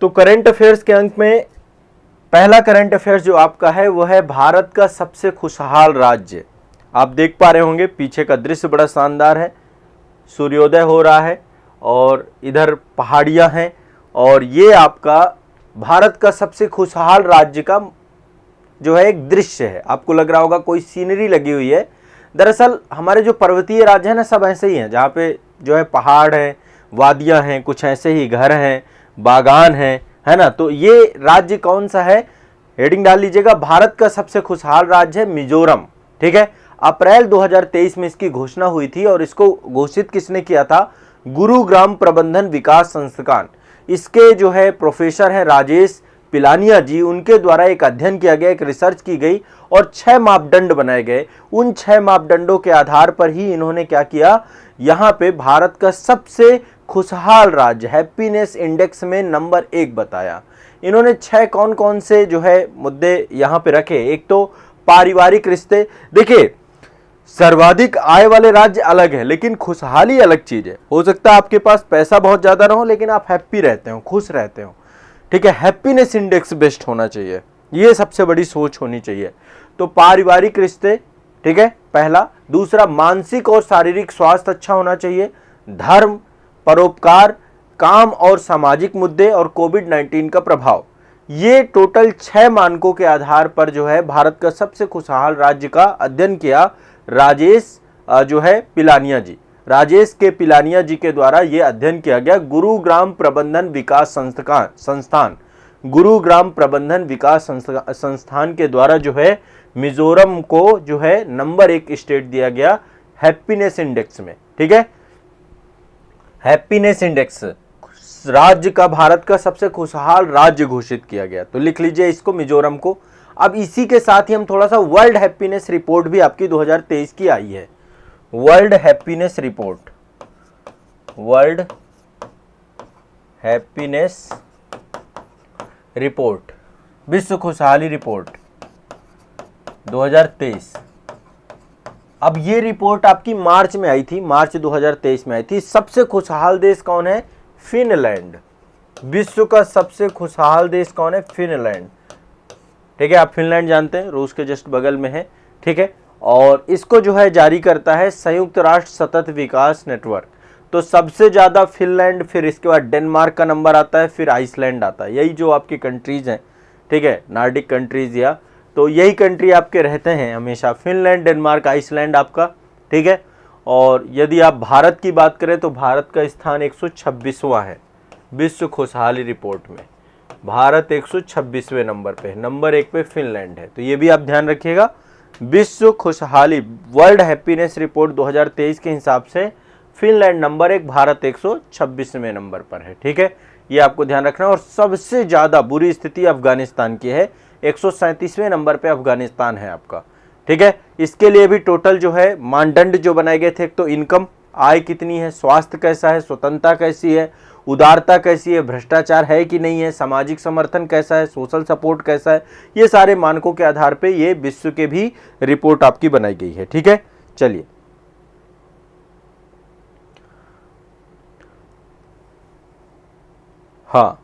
तो current affairs के अंक में पहला करंट अफेयर्स जो आपका है वो है भारत का सबसे खुशहाल राज्य। आप देख पा रहे होंगे पीछे का दृश्य बड़ा शानदार है, सूर्योदय हो रहा है और इधर पहाड़ियां हैं और ये आपका भारत का सबसे खुशहाल राज्य का जो है एक दृश्य है। आपको लग रहा होगा कोई सीनरी लगी हुई है। दरअसल हमारे जो पर्वतीय राज्य हैं ना, सब ऐसे ही हैं, जहाँ पे जो है पहाड़ हैं, वादियाँ हैं, कुछ ऐसे ही घर हैं, बागान हैं, है ना। तो ये राज्य कौन सा है, हेडिंग डाल लीजिएगा, भारत का सबसे खुशहाल राज्य है मिजोरम। ठीक है, अप्रैल 2023 में इसकी घोषणा हुई थी और इसको घोषित किसने किया था, गुरुग्राम प्रबंधन विकास संस्थान। इसके जो है प्रोफेसर हैं राजेश पिलानिया जी, उनके द्वारा एक अध्ययन किया गया, एक रिसर्च की गई और 6 मापदंड बनाए गए। उन 6 मापदंडों के आधार पर ही इन्होंने क्या किया, यहाँ पे भारत का सबसे खुशहाल राज्य हैप्पीनेस इंडेक्स में नंबर 1 बताया। इन्होंने 6 कौन कौन से जो है मुद्दे यहाँ पे रखे। एक तो पारिवारिक रिश्ते। देखिए, सर्वाधिक आय वाले राज्य अलग है लेकिन खुशहाली अलग चीज है। हो सकता है आपके पास पैसा बहुत ज्यादा ना हो लेकिन आप हैप्पी रहते हो, खुश रहते हो। ठीक है, हैप्पीनेस इंडेक्स बेस्ट होना चाहिए, ये सबसे बड़ी सोच होनी चाहिए। तो पारिवारिक रिश्ते, ठीक है, पहला। दूसरा, मानसिक और शारीरिक स्वास्थ्य अच्छा होना चाहिए। धर्म, परोपकार, काम और सामाजिक मुद्दे और कोविड-19 का प्रभाव। ये टोटल 6 मानकों के आधार पर जो है भारत का सबसे खुशहाल राज्य का अध्ययन किया राजेश जो है पिलानिया जी, राजेश के पिलानिया जी के द्वारा ये अध्ययन किया गया। गुरुग्राम प्रबंधन विकास संस्थान, गुरुग्राम प्रबंधन विकास संस्थान के द्वारा जो है मिजोरम को जो है नंबर 1 स्टेट दिया गया हैप्पीनेस इंडेक्स में। ठीक है, हैप्पीनेस इंडेक्स राज्य का भारत का सबसे खुशहाल राज्य घोषित किया गया। तो लिख लीजिए इसको, मिजोरम को। अब इसी के साथ ही हम थोड़ा सा वर्ल्ड हैप्पीनेस रिपोर्ट भी आपकी 2023 की आई है। World happiness report, world happiness report, विश्व खुशहाली रिपोर्ट 2023। अब ये रिपोर्ट आपकी मार्च में आई थी, मार्च 2023 में आई थी। सबसे खुशहाल देश कौन है, फिनलैंड। विश्व का सबसे खुशहाल देश कौन है, फिनलैंड। ठीक है, आप फिनलैंड जानते हैं, रूस के जस्ट बगल में है। ठीक है, और इसको जो है जारी करता है संयुक्त राष्ट्र सतत विकास नेटवर्क। तो सबसे ज्यादा फिनलैंड, फिर इसके बाद डेनमार्क का नंबर आता है, फिर आइसलैंड आता है। यही जो आपकी कंट्रीज हैं, ठीक है, नॉर्डिक कंट्रीज, या तो यही कंट्री आपके रहते हैं हमेशा, फिनलैंड, डेनमार्क, आइसलैंड आपका। ठीक है, और यदि आप भारत की बात करें तो भारत का स्थान 126वां है विश्व खुशहाली रिपोर्ट में। भारत 126वें नंबर पे है, नंबर 1 पे फिनलैंड है। तो ये भी आप ध्यान रखिएगा। विश्व खुशहाली वर्ल्ड हैप्पीनेस रिपोर्ट 2023 के हिसाब से फिनलैंड नंबर 1, भारत 126वें नंबर पर है। ठीक है, ये आपको ध्यान रखना। और सबसे ज्यादा बुरी स्थिति अफगानिस्तान की है, 137वें नंबर पे अफगानिस्तान है आपका। ठीक है, इसके लिए भी टोटल जो है मानदंड जो बनाए गए थे, एक तो इनकम, आय कितनी है, स्वास्थ्य कैसा है, स्वतंत्रता कैसी है, उदारता कैसी है, भ्रष्टाचार है कि नहीं है, सामाजिक समर्थन कैसा है, सोशल सपोर्ट कैसा है, ये सारे मानकों के आधार पे ये विश्व के भी रिपोर्ट आपकी बनाई गई है। ठीक है, चलिए हाँ,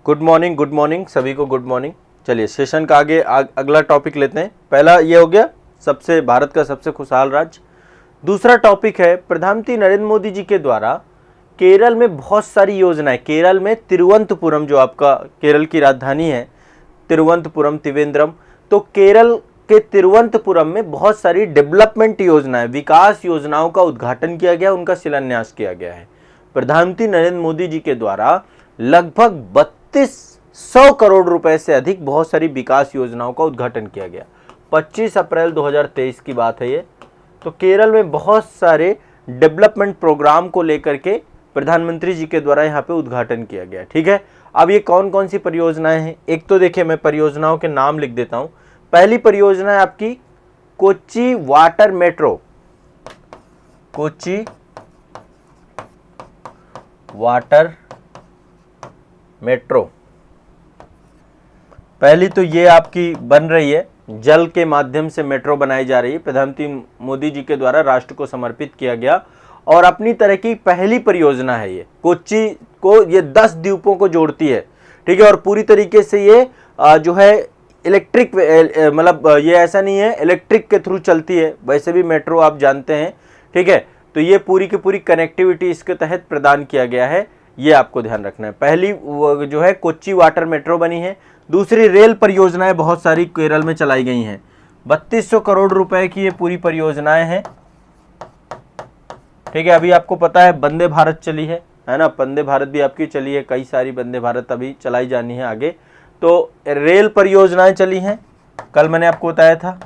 गुड मॉर्निंग सभी को, गुड मॉर्निंग। चलिए सेशन का आगे अगला टॉपिक लेते हैं। पहला ये हो गया सबसे भारत का सबसे खुशहाल राज्य। दूसरा टॉपिक है प्रधानमंत्री नरेंद्र मोदी जी के द्वारा केरल में बहुत सारी योजनाएं। केरल में तिरुवनंतपुरम, जो आपका केरल की राजधानी है, तिरुवनंतपुरम, त्रिवेंद्रम, तो केरल के तिरुवनंतपुरम में बहुत सारी डेवलपमेंट योजनाएं, विकास योजनाओं का उद्घाटन किया गया, उनका शिलान्यास किया गया है। प्रधानमंत्री नरेंद्र मोदी जी के द्वारा लगभग 3200 करोड़ रुपए से अधिक बहुत सारी विकास योजनाओं का उद्घाटन किया गया। 25 अप्रैल 2023 की बात है ये। तो केरल में बहुत सारे डेवलपमेंट प्रोग्राम को लेकर के प्रधानमंत्री जी के द्वारा यहाँ पे उद्घाटन किया गया। ठीक है, अब ये कौन कौन सी परियोजनाएं हैं, एक तो देखिए मैं परियोजनाओं के नाम लिख देता हूं। पहली परियोजना है आपकी Kochi water metro, Kochi water metro. पहली तो ये आपकी बन रही है, जल के माध्यम से मेट्रो बनाई जा रही है, प्रधानमंत्री मोदी जी के द्वारा राष्ट्र को समर्पित किया गया और अपनी तरह की पहली परियोजना है ये। कोच्चि को, ये 10 द्वीपों को जोड़ती है, ठीक है। और पूरी तरीके से ये जो है इलेक्ट्रिक, मतलब ये ऐसा नहीं है इलेक्ट्रिक के थ्रू चलती है, वैसे भी मेट्रो आप जानते हैं, ठीक है। तो ये पूरी की पूरी कनेक्टिविटी इसके तहत प्रदान किया गया है, ये आपको ध्यान रखना है। पहली जो है कोच्चि वाटर मेट्रो बनी है। दूसरी रेल परियोजनाएं बहुत सारी केरल में चलाई गई हैं, 3200 करोड़ रुपए की ये पूरी परियोजनाएं हैं, ठीक है। अभी आपको पता है वंदे भारत चली है ना, वंदे भारत भी आपकी चली है, कई सारी वंदे भारत अभी चलाई जानी है आगे। तो रेल परियोजनाएं चली हैं, कल मैंने आपको बताया था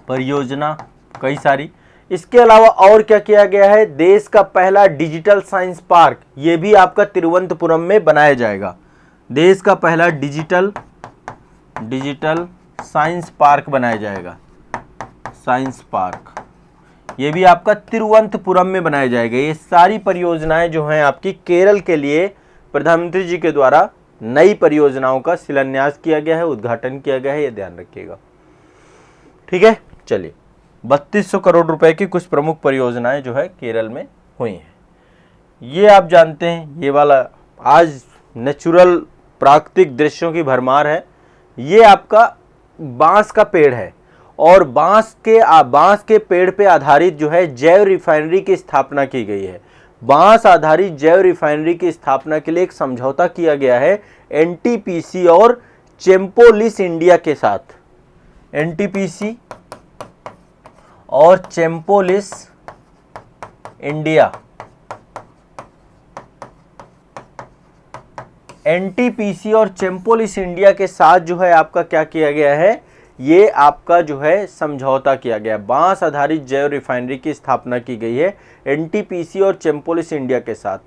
परियोजना कई सारी। इसके अलावा और क्या किया गया है, देश का पहला डिजिटल साइंस पार्क, ये भी आपका तिरुवनंतपुरम में बनाया जाएगा। देश का पहला डिजिटल साइंस पार्क बनाया जाएगा, साइंस पार्क, ये भी आपका तिरुवनंतपुरम में बनाया जाएगा। ये सारी परियोजनाएं जो हैं आपकी केरल के लिए प्रधानमंत्री जी के द्वारा नई परियोजनाओं का शिलान्यास किया गया है, उद्घाटन किया गया है, ये ध्यान रखिएगा, ठीक है। चलिए 3200 करोड़ रुपए की कुछ प्रमुख परियोजनाएं जो है केरल में हुई हैं, ये आप जानते हैं। ये वाला आज नेचुरल प्राकृतिक दृश्यों की भरमार है। ये आपका बांस का पेड़ है और बांस के पेड़ पे आधारित जो है जैव रिफाइनरी की स्थापना की गई है। बांस आधारित जैव रिफाइनरी की स्थापना के लिए एक समझौता किया गया है एनटीपीसी और चेम्पोलिस इंडिया के साथ। एनटीपीसी और चेम्पोलिस इंडिया, एनटीपीसी और चेम्पोलिस इंडिया के साथ जो है आपका क्या किया गया है, ये आपका जो है समझौता किया गया। बांस आधारित जैव रिफाइनरी की स्थापना की गई है एनटीपीसी और चेम्पोलिस इंडिया के साथ।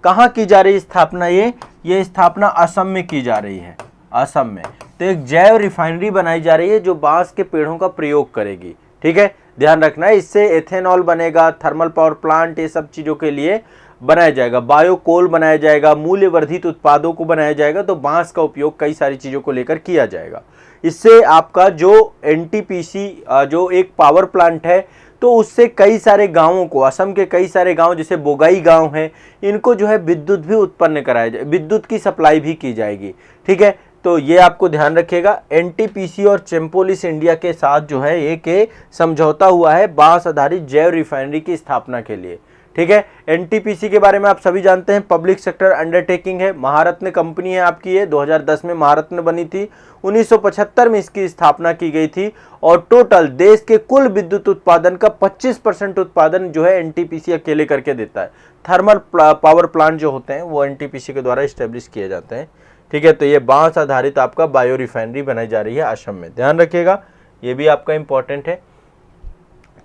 कहाँ की जा रही है स्थापना, ये स्थापना असम में की जा रही है, असम में। तो एक जैव रिफाइनरी बनाई जा रही है जो बांस के पेड़ों का प्रयोग करेगी, ठीक है, ध्यान रखना है। इससे एथेनॉल बनेगा, थर्मल पावर प्लांट, ये सब चीज़ों के लिए बनाया जाएगा, बायोकोल बनाया जाएगा, मूल्य वर्धित उत्पादों को बनाया जाएगा। तो बांस का उपयोग कई सारी चीज़ों को लेकर किया जाएगा। इससे आपका जो एनटीपीसी जो एक पावर प्लांट है, तो उससे कई सारे गांवों को, असम के कई सारे गांव जैसे बोगाई गांव हैं, इनको जो है विद्युत भी उत्पन्न कराया जाए, विद्युत की सप्लाई भी की जाएगी, ठीक है। तो ये आपको ध्यान रखिएगा। एनटीपीसी और चेम्पोलिस इंडिया के साथ जो है एक समझौता हुआ है बांस आधारित जैव रिफाइनरी की स्थापना के लिए, ठीक है। एनटीपीसी के बारे में आप सभी जानते हैं, पब्लिक सेक्टर अंडरटेकिंग है, महारत्न कंपनी है आपकी, ये 2010 में महारत्न बनी थी, 1975 में इसकी स्थापना की गई थी। और टोटल देश के कुल विद्युत उत्पादन का 25% उत्पादन जो है एनटीपीसी अकेले करके देता है। थर्मल पावर प्लांट जो होते हैं वो एनटीपीसी के द्वारा इस्टेब्लिश किए जाते हैं, ठीक है। तो ये बांस आधारित आपका बायो रिफाइनरी बनाई जा रही है असम में, ध्यान रखिएगा, ये भी आपका इंपॉर्टेंट है।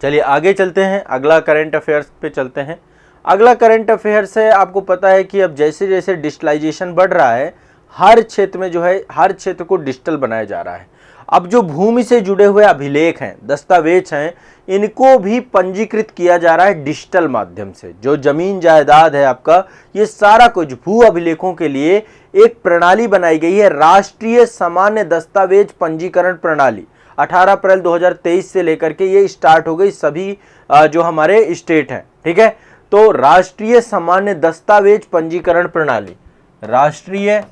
चलिए आगे चलते हैं, अगला करंट अफेयर्स पे चलते हैं। अगला करंट अफेयर्स है, आपको पता है कि अब जैसे जैसे डिजिटलाइजेशन बढ़ रहा है, हर क्षेत्र में जो है हर क्षेत्र को डिजिटल बनाया जा रहा है। अब जो भूमि से जुड़े हुए अभिलेख हैं, दस्तावेज हैं, इनको भी पंजीकृत किया जा रहा है डिजिटल माध्यम से। जो जमीन जायदाद है आपका, ये सारा कुछ भू अभिलेखों के लिए एक प्रणाली बनाई गई है, राष्ट्रीय सामान्य दस्तावेज पंजीकरण प्रणाली। 18 अप्रैल 2023 से लेकर के ये स्टार्ट हो गई सभी जो हमारे स्टेट हैं, ठीक है। तो राष्ट्रीय सामान्य दस्तावेज पंजीकरण प्रणाली, राष्ट्रीय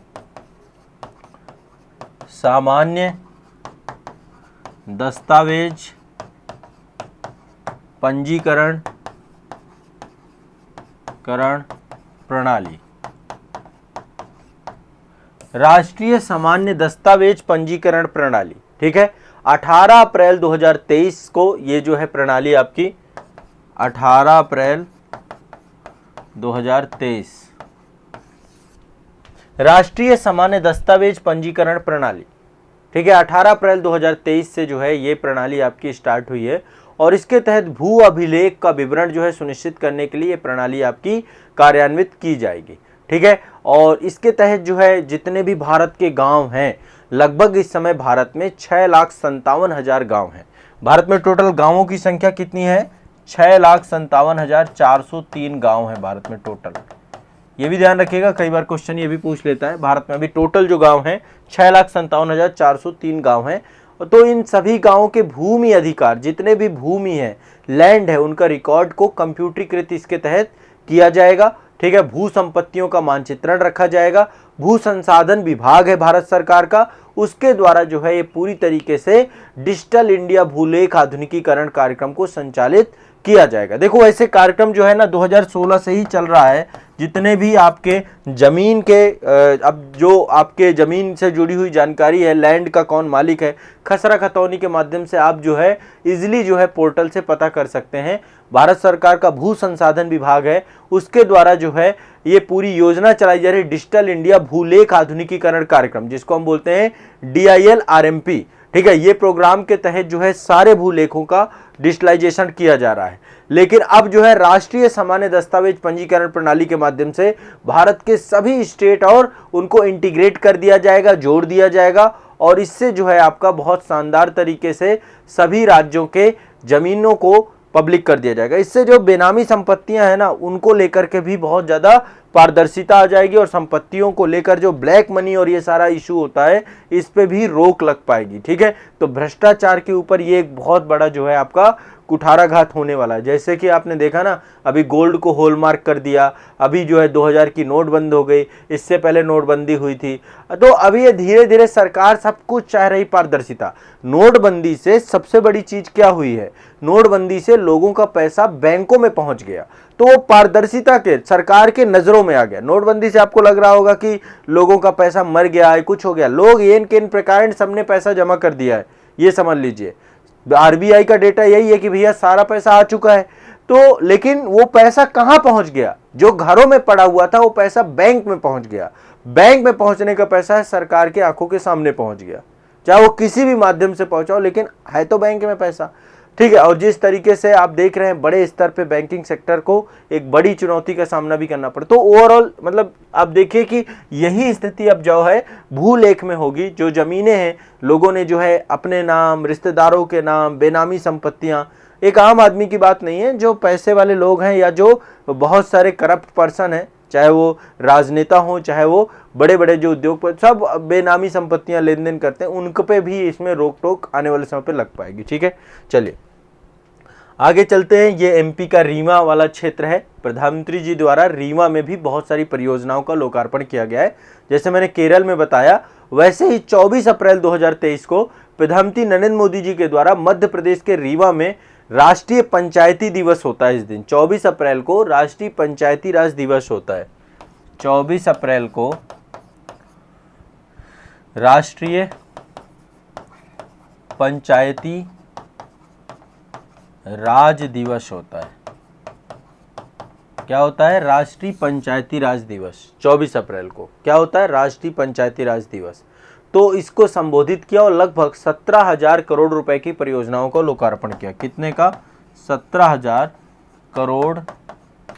सामान्य दस्तावेज पंजीकरण प्रणाली, राष्ट्रीय सामान्य दस्तावेज पंजीकरण प्रणाली, ठीक है। 18 अप्रैल 2023 को ये जो है प्रणाली आपकी 18 अप्रैल 2023 राष्ट्रीय सामान्य दस्तावेज पंजीकरण प्रणाली, ठीक है। 18 अप्रैल 2023 से जो है ये प्रणाली आपकी स्टार्ट हुई है और इसके तहत भू अभिलेख का विवरण जो है सुनिश्चित करने के लिए ये प्रणाली आपकी कार्यान्वित की जाएगी, ठीक है। और इसके तहत जो है जितने भी भारत के गांव हैं, लगभग इस समय भारत में 6,57,000 गांव हैं। भारत में टोटल गांवों की संख्या कितनी है? 6,57,403 गांव हैं भारत में टोटल। ये भी ध्यान रखिएगा, कई बार क्वेश्चन ये भी पूछ लेता है। भारत में अभी टोटल जो गांव हैं 6,57,403 गांव हैं। तो इन सभी गांवों के भूमि अधिकार, जितने भी भूमि है, लैंड है, उनका रिकॉर्ड को कंप्यूटरीकृत इसके तहत किया जाएगा, ठीक है, भू संपत्तियों का मानचित्रण रखा जाएगा। भू संसाधन विभाग है भारत सरकार का, उसके द्वारा जो है ये पूरी तरीके से डिजिटल इंडिया भूलेख आधुनिकीकरण कार्यक्रम को संचालित किया जाएगा। देखो ऐसे कार्यक्रम जो है ना 2016 से ही चल रहा है। जितने भी आपके जमीन के अब जो आपके जमीन से जुड़ी हुई जानकारी है, लैंड का कौन मालिक है, खसरा खतौनी के माध्यम से आप जो है इजिली जो है पोर्टल से पता कर सकते हैं। भारत सरकार का भू संसाधन विभाग है, उसके द्वारा जो है ये पूरी योजना चलाई जा रही है, डिजिटल इंडिया भूलेख आधुनिकीकरण कार्यक्रम, जिसको हम बोलते हैं DILRMP। ठीक है, ये प्रोग्राम के तहत जो है सारे भूलेखों का डिजिटलाइजेशन किया जा रहा है। लेकिन अब जो है राष्ट्रीय सामान्य दस्तावेज पंजीकरण प्रणाली के माध्यम से भारत के सभी स्टेट और उनको इंटीग्रेट कर दिया जाएगा, जोड़ दिया जाएगा, और इससे जो है आपका बहुत शानदार तरीके से सभी राज्यों के जमीनों को पब्लिक कर दिया जाएगा। इससे जो बेनामी संपत्तियां हैं ना, उनको लेकर के भी बहुत ज़्यादा पारदर्शिता आ जाएगी, और संपत्तियों को लेकर जो ब्लैक मनी और ये सारा इशू होता है, इस पे भी रोक लग पाएगी। ठीक है, तो भ्रष्टाचार के ऊपर ये एक बहुत बड़ा जो है आपका कुठाराघात होने वाला है। जैसे कि आपने देखा ना, अभी गोल्ड को हॉलमार्क कर दिया, अभी जो है 2000 की नोट बंद हो गई, इससे पहले नोटबंदी हुई थी। तो अभी ये धीरे धीरे सरकार सब कुछ चाह रही पारदर्शिता। नोटबंदी से सबसे बड़ी चीज क्या हुई है, नोटबंदी से लोगों का पैसा बैंकों में पहुंच गया, तो वो पारदर्शिता के सरकार के नजरों में आ गया। नोटबंदी से आपको लग रहा होगा कि लोगों का पैसा मर गया है, कुछ हो गया, लोग एन के इन प्रकार सबने पैसा जमा कर दिया है, ये समझ लीजिए। RBI का डेटा यही है कि भैया सारा पैसा आ चुका है। तो लेकिन वो पैसा कहां पहुंच गया, जो घरों में पड़ा हुआ था वो पैसा बैंक में पहुंच गया। बैंक में पहुंचने का पैसा है सरकार के आंखों के सामने पहुंच गया, चाहे वो किसी भी माध्यम से पहुंचाओ, लेकिन है तो बैंक में पैसा। ठीक है, और जिस तरीके से आप देख रहे हैं बड़े स्तर पे बैंकिंग सेक्टर को एक बड़ी चुनौती का सामना भी करना पड़ा। तो ओवरऑल मतलब आप देखिए कि यही स्थिति अब जो है भूलेख में होगी। जो जमीनें हैं लोगों ने जो है अपने नाम, रिश्तेदारों के नाम, बेनामी संपत्तियां, एक आम आदमी की बात नहीं है, जो पैसे वाले लोग हैं या जो बहुत सारे करप्ट पर्सन हैं, चाहे वो राजनेता हो, चाहे वो बड़े बड़े जो उद्योगपति, सब बेनामी संपत्तियां लेन देन करते हैं, उनके पे भी इसमें रोक टोक आने वाले समय पे लग पाएगी। ठीक है, चलिए आगे चलते हैं। ये MP का रीवा वाला क्षेत्र है। प्रधानमंत्री जी द्वारा रीवा में भी बहुत सारी परियोजनाओं का लोकार्पण किया गया है। जैसे मैंने केरल में बताया, वैसे ही 24 अप्रैल 2023 को प्रधानमंत्री नरेंद्र मोदी जी के द्वारा मध्य प्रदेश के रीवा में राष्ट्रीय पंचायती दिवस होता है। इस दिन 24 अप्रैल को राष्ट्रीय पंचायती राज दिवस होता है। 24 अप्रैल को राष्ट्रीय पंचायती राज दिवस होता है। क्या होता है, राष्ट्रीय पंचायती राज दिवस। 24 अप्रैल को क्या होता है, राष्ट्रीय पंचायती राज दिवस। तो इसको संबोधित किया और लगभग 17,000 करोड़ रुपए की परियोजनाओं का लोकार्पण किया। कितने का, 17,000 करोड़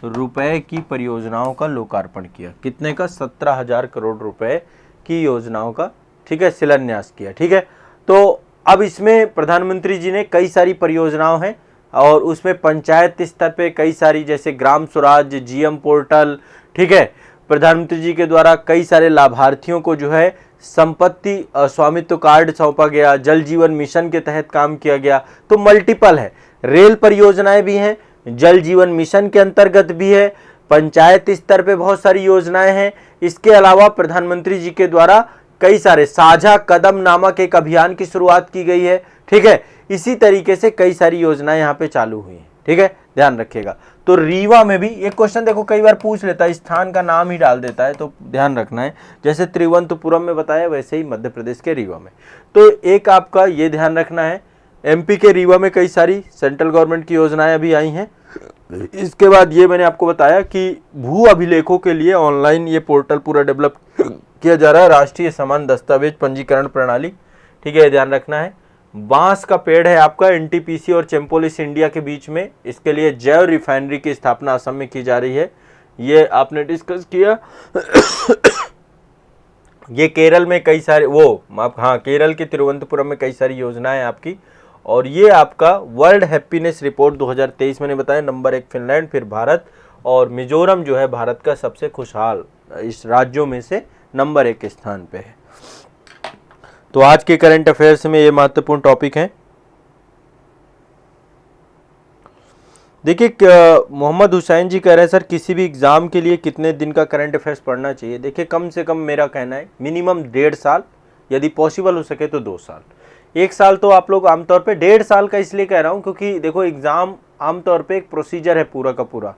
रुपए की परियोजनाओं का लोकार्पण किया। कितने का, 17,000 करोड़ रुपए की योजनाओं का, ठीक है, शिलान्यास किया। ठीक है, तो अब इसमें प्रधानमंत्री जी ने कई सारी परियोजनाओं हैं, और उसमें पंचायत स्तर पे कई सारी, जैसे ग्राम स्वराज, GM पोर्टल, ठीक है, प्रधानमंत्री जी के द्वारा कई सारे लाभार्थियों को जो है संपत्ति स्वामित्व कार्ड सौंपा गया। जल जीवन मिशन के तहत काम किया गया। तो मल्टीपल है, रेल परियोजनाएं भी हैं, जल जीवन मिशन के अंतर्गत भी है, पंचायत स्तर पे बहुत सारी योजनाएं हैं। इसके अलावा प्रधानमंत्री जी के द्वारा कई सारे साझा कदम नामक एक अभियान की शुरुआत की गई है। ठीक है, इसी तरीके से कई सारी योजनाएं यहाँ पे चालू हुई हैं। ठीक है, ध्यान रखिएगा। तो रीवा में भी ये क्वेश्चन देखो कई बार पूछ लेता है, स्थान का नाम ही डाल देता है, तो ध्यान रखना है। जैसे त्रिवंतपुरम में बताया, वैसे ही मध्य प्रदेश के रीवा में। तो एक आपका ये ध्यान रखना है, MP के रीवा में कई सारी सेंट्रल गवर्नमेंट की योजनाएं अभी आई हैं। इसके बाद ये मैंने आपको बताया कि भू अभिलेखों के लिए ऑनलाइन ये पोर्टल पूरा डेवलप किया जा रहा है, राष्ट्रीय समान दस्तावेज पंजीकरण प्रणाली। ठीक है, ध्यान रखना है। बांस का पेड़ है आपका NTPC और चेम्पोलिस इंडिया के बीच में, इसके लिए जैव रिफाइनरी की स्थापना असम में की जा रही है। ये आपने डिस्कस किया। ये केरल में कई सारे केरल के तिरुवनंतपुरम में कई सारी योजनाएं आपकी। और ये आपका वर्ल्ड हैप्पीनेस रिपोर्ट 2023 मैंने बताया, नंबर 1 फिनलैंड, फिर भारत, और मिजोरम जो है भारत का सबसे खुशहाल इस राज्यों में से नंबर 1 स्थान पे है। तो आज के करंट अफेयर्स में ये महत्वपूर्ण टॉपिक हैं। देखिए मोहम्मद हुसैन जी कह रहे हैं सर किसी भी एग्ज़ाम के लिए कितने दिन का करंट अफेयर्स पढ़ना चाहिए। देखिए कम से कम मेरा कहना है मिनिमम 1.5 साल, यदि पॉसिबल हो सके तो 2 साल। 1 साल तो आप लोग आमतौर पे, 1.5 साल का इसलिए कह रहा हूँ क्योंकि देखो एग्ज़ाम आमतौर पे एक प्रोसीजर है, पूरा का पूरा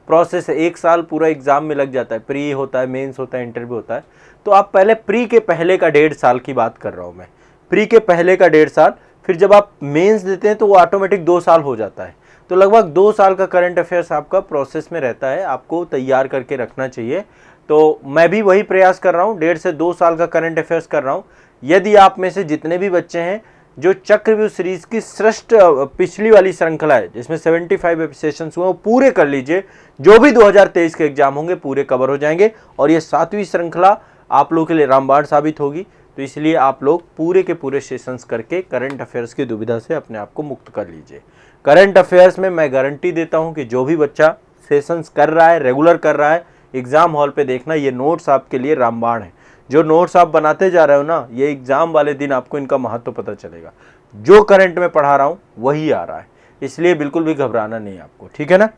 प्रोसेस है। 1 साल पूरा एग्ज़ाम में लग जाता है, प्री होता है, मेंस होता है, इंटरव्यू होता है। तो आप पहले प्री के पहले का 1.5 साल की बात कर रहा हूँ मैं, प्री के पहले का 1.5 साल, फिर जब आप मेंस देते हैं तो वो ऑटोमेटिक 2 साल हो जाता है। तो लगभग 2 साल का करंट अफेयर्स आपका प्रोसेस में रहता है, आपको तैयार करके रखना चाहिए। तो मैं भी वही प्रयास कर रहा हूँ, 1.5 से 2 साल का करंट अफेयर्स कर रहा हूँ। यदि आप में से जितने भी बच्चे हैं जो चक्रव्यूह सीरीज की श्रेष्ठ पिछली वाली श्रृंखला है जिसमें 75 सेशंस हुए, वो पूरे कर लीजिए। जो भी 2023 के एग्जाम होंगे पूरे कवर हो जाएंगे और ये 7वीं श्रृंखला आप लोगों के लिए रामबाण साबित होगी। तो इसलिए आप लोग पूरे के पूरे सेशंस करके करंट अफेयर्स की दुविधा से अपने आप को मुक्त कर लीजिए। करंट अफेयर्स में मैं गारंटी देता हूं कि जो भी बच्चा सेशंस कर रहा है, रेगुलर कर रहा है, एग्जाम हॉल पे देखना, ये नोट्स आपके लिए रामबाण है। जो नोट्स आप बनाते जा रहे हो ना, ये एग्जाम वाले दिन आपको इनका महत्व पता चलेगा। जो करंट में पढ़ा रहा हूं वही आ रहा है, इसलिए बिल्कुल भी घबराना नहीं आपको, ठीक है ना।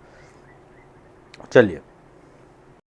चलिए